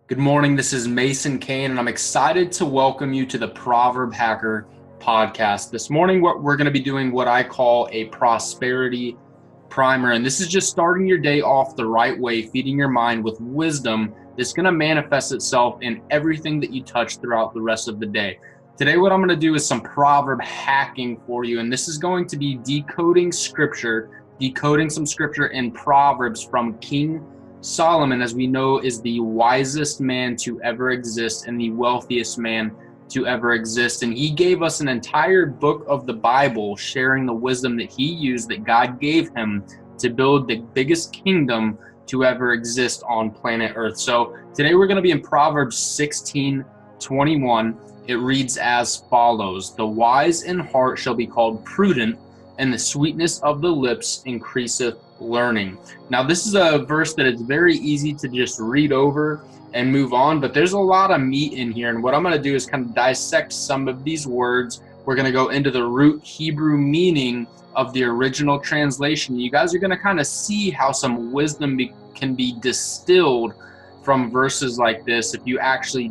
Good morning. This is Mason Kane, and I'm excited to welcome you to the Proverb Hacker podcast. This morning, we're going to be doing what I call a prosperity primer, and this is just starting your day off the right way, feeding your mind with wisdom that's going to manifest itself in everything that you touch throughout the rest of the day. Today, what I'm going to do is some proverb hacking for you, and this is going to be decoding some scripture in Proverbs from King Solomon, as we know, is the wisest man to ever exist and the wealthiest man to ever exist. And he gave us an entire book of the Bible, sharing the wisdom that he used, that God gave him to build the biggest kingdom to ever exist on planet Earth. So today we're going to be in Proverbs 16:21. It reads as follows: "The wise in heart shall be called prudent, and the sweetness of the lips increaseth learning." Now, this is a verse that is very easy to just read over and move on, but there's a lot of meat in here. And what I'm going to do is kind of dissect some of these words. We're going to go into the root Hebrew meaning of the original translation. You guys are going to kind of see how some wisdom can be distilled from verses like this if you actually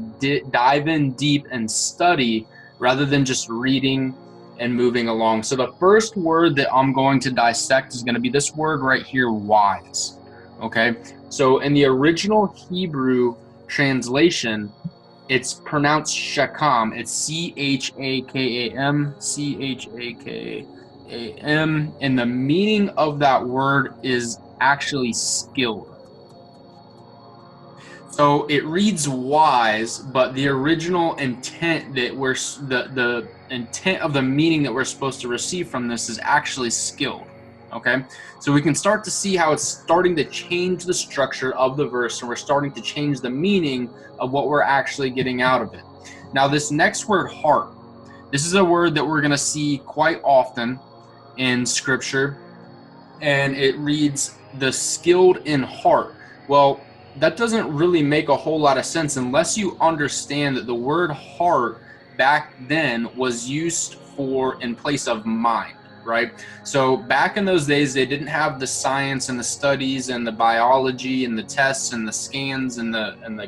dive in deep and study rather than just reading and moving along. So the first word that I'm going to dissect is going to be this word right here, wise. Okay, so in the original Hebrew translation, it's pronounced shakam. It's Chakam, and the meaning of that word is actually skilled. So it reads wise, but the original intent that the intent of the meaning that we're supposed to receive from this is actually skilled. Okay, so we can start to see how it's starting to change the structure of the verse, and we're starting to change the meaning of what we're actually getting out of it. Now, this next word, heart, this is a word that we're going to see quite often in Scripture, and it reads the skilled in heart. Well, that doesn't really make a whole lot of sense unless you understand that the word heart back then was used in place of mind, right? So back in those days, they didn't have the science and the studies and the biology and the tests and the scans and the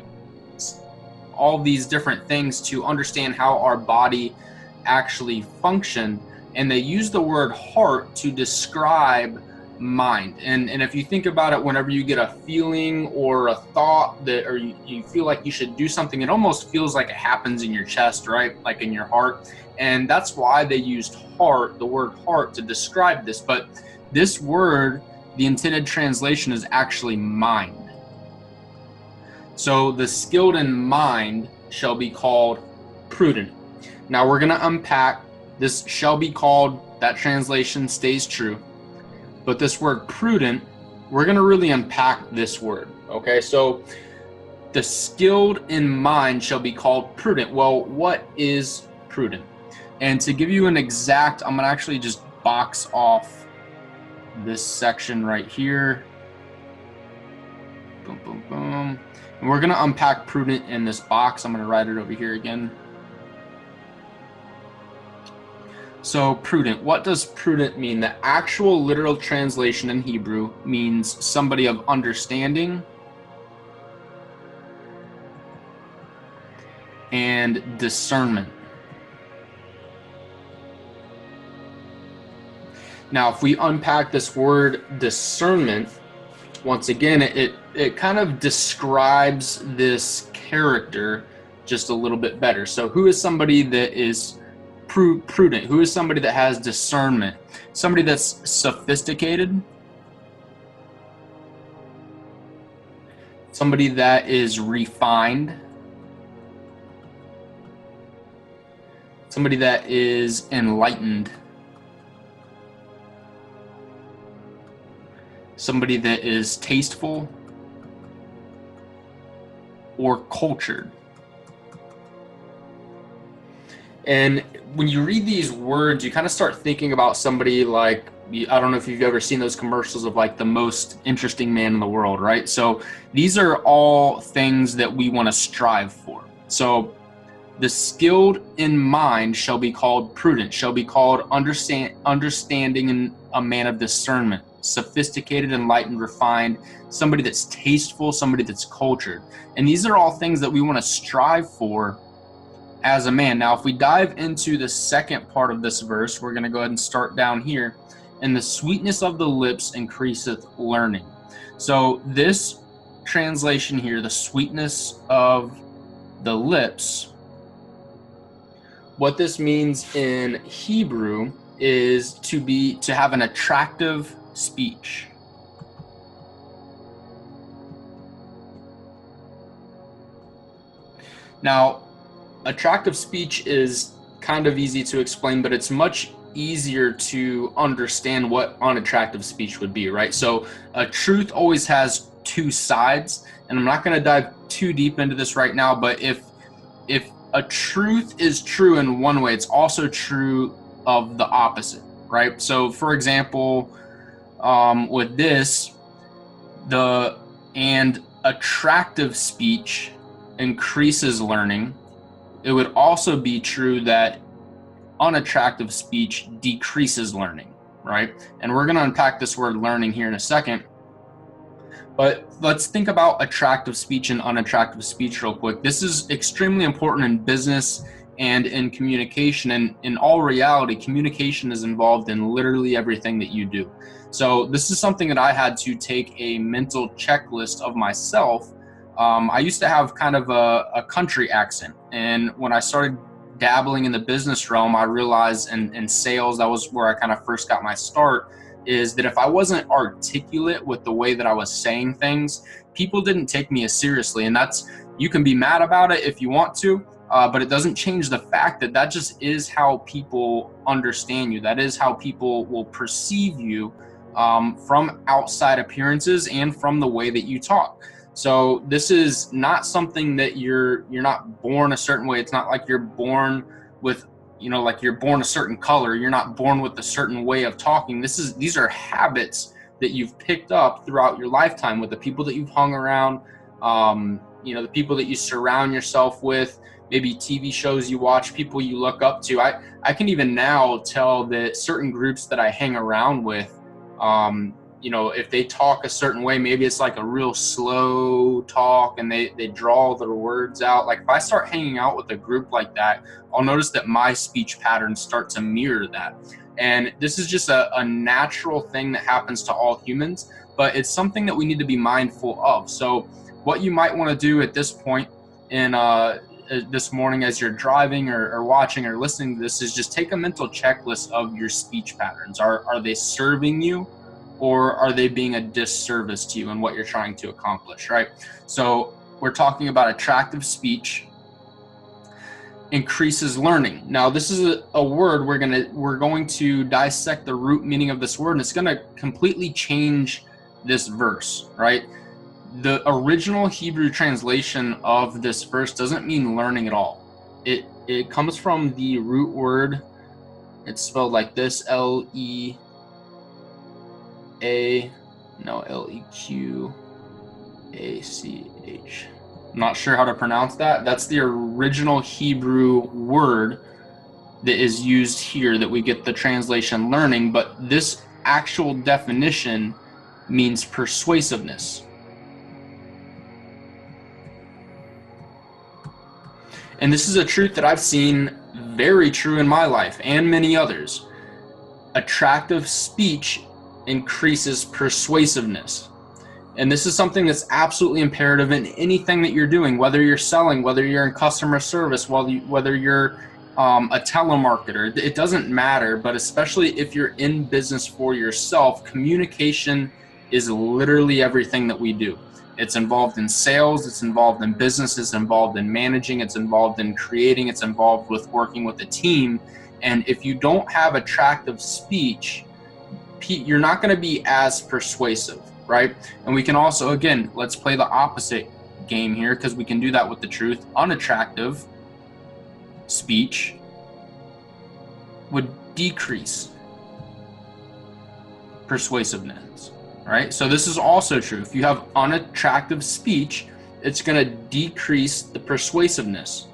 all these different things to understand how our body actually functioned. And they used the word heart to describe mind. And if you think about it, whenever you get a feeling or a thought or you feel like you should do something, it almost feels like it happens in your chest, right? Like in your heart. And that's why they used the word heart to describe this. But this word, the intended translation is actually mind. So the skilled in mind shall be called prudent. Now we're going to unpack this shall be called, that translation stays true. But this word prudent, we're going to really unpack this word, okay? So the skilled in mind shall be called prudent. Well, what is prudent? And to give you an exact, I'm going to actually just box off this section right here. Boom, boom, boom. And we're going to unpack prudent in this box. I'm going to write it over here again. So prudent, what does prudent mean? The actual literal translation in Hebrew means somebody of understanding and discernment. Now, if we unpack this word discernment, once again, it kind of describes this character just a little bit better. So who is somebody that is prudent? Who is somebody that has discernment? Somebody that's sophisticated, somebody that is refined, somebody that is enlightened, somebody that is tasteful or cultured. And when you read these words, you kind of start thinking about somebody like, I don't know if you've ever seen those commercials of like the most interesting man in the world, right? So these are all things that we want to strive for. So the skilled in mind shall be called prudent, shall be called understanding and a man of discernment. sophisticated, enlightened, refined, somebody that's tasteful, somebody that's cultured. And these are all things that we want to strive for as a man. Now, if we dive into the second part of this verse, we're going to go ahead and start down here. And the sweetness of the lips increaseth learning. So this translation here, the sweetness of the lips, what this means in Hebrew is to have an attractive speech. Now, attractive speech is kind of easy to explain, but it's much easier to understand what unattractive speech would be, right? So a truth always has two sides, and I'm not going to dive too deep into this right now, but if a truth is true in one way, it's also true of the opposite, right? So for example, with this, and attractive speech increases learning, it would also be true that unattractive speech decreases learning, right? And we're going to unpack this word learning here in a second. But let's think about attractive speech and unattractive speech real quick. This is extremely important in business and in communication. And in all reality, communication is involved in literally everything that you do. So this is something that I had to take a mental checklist of myself. I used to have kind of a country accent. And when I started dabbling in the business realm, I realized in sales, that was where I kind of first got my start, is that if I wasn't articulate with the way that I was saying things, people didn't take me as seriously. And you can be mad about it if you want to, but it doesn't change the fact that just is how people understand you. That is how people will perceive you from outside appearances and from the way that you talk. So this is not something that you're not born a certain way. It's not like you're born with, like you're born a certain color. You're not born with a certain way of talking. These are habits that you've picked up throughout your lifetime with the people that you've hung around, the people that you surround yourself with, maybe TV shows you watch, people you look up to. I can even now tell that certain groups that I hang around with, if they talk a certain way, maybe it's like a real slow talk and they draw their words out. Like if I start hanging out with a group like that, I'll notice that my speech patterns start to mirror that. And this is just a natural thing that happens to all humans, but it's something that we need to be mindful of. So what you might want to do at this point in this morning as you're driving or watching or listening to this is just take a mental checklist of your speech patterns. Are they serving you? Or are they being a disservice to you and what you're trying to accomplish, right? So we're talking about attractive speech increases learning. Now, this is a word we're going to dissect the root meaning of this word, and it's going to completely change this verse, right? The original Hebrew translation of this verse doesn't mean learning at all. It comes from the root word. It's spelled like this: Leqach. I'm not sure how to pronounce that. That's the original Hebrew word that is used here that we get the translation learning, but this actual definition means persuasiveness. And this is a truth that I've seen very true in my life and many others. Attractive speech increases persuasiveness. And this is something that's absolutely imperative in anything that you're doing, whether you're selling, whether you're in customer service, whether you're a telemarketer. It doesn't matter, but especially if you're in business for yourself, communication is literally everything that we do. It's involved in sales, it's involved in business, it's involved in managing, it's involved in creating, it's involved with working with a team. And if you don't have attractive speech, you're not going to be as persuasive, right? And we can also, again, let's play the opposite game here, because we can do that with the truth. Unattractive speech would decrease persuasiveness, right? So this is also true. If you have unattractive speech, it's going to decrease the persuasiveness.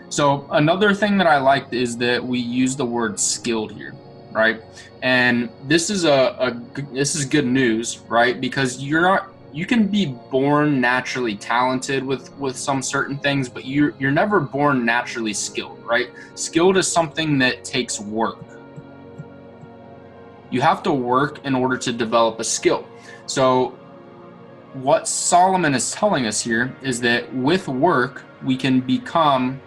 So another thing that I liked is that we use the word skilled here, right? And this is this is good news, right? Because you can be born naturally talented with some certain things, but you're never born naturally skilled, right? Skilled is something that takes work. You have to work in order to develop a skill. So what Solomon is telling us here is that with work, we can become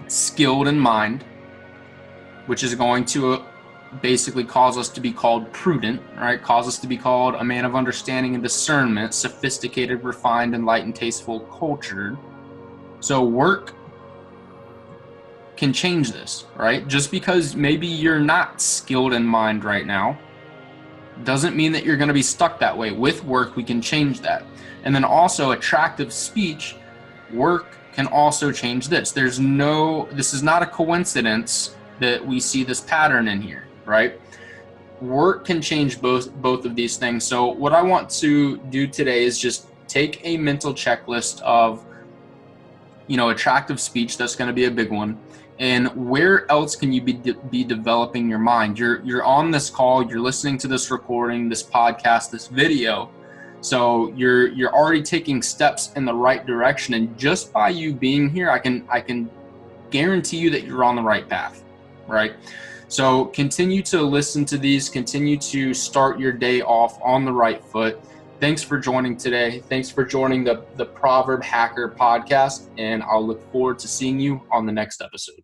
skilled in mind, which is going to basically cause us to be called prudent, right? Cause us to be called a man of understanding and discernment, sophisticated, refined, enlightened, tasteful, cultured. So work can change this, right? Just because maybe you're not skilled in mind right now doesn't mean that you're going to be stuck that way. With work, we can change that. And then also attractive speech, work can also change this. This is not a coincidence that we see this pattern in here, right? Work can change both of these things. So what I want to do today is just take a mental checklist of, attractive speech. That's going to be a big one. And where else can you be developing your mind? You're on this call, you're listening to this recording, this podcast, this video. So you're already taking steps in the right direction. And just by you being here, I can guarantee you that you're on the right path, right? So continue to listen to these, continue to start your day off on the right foot. Thanks for joining today. Thanks for joining the Proverb Hacker podcast, and I'll look forward to seeing you on the next episode.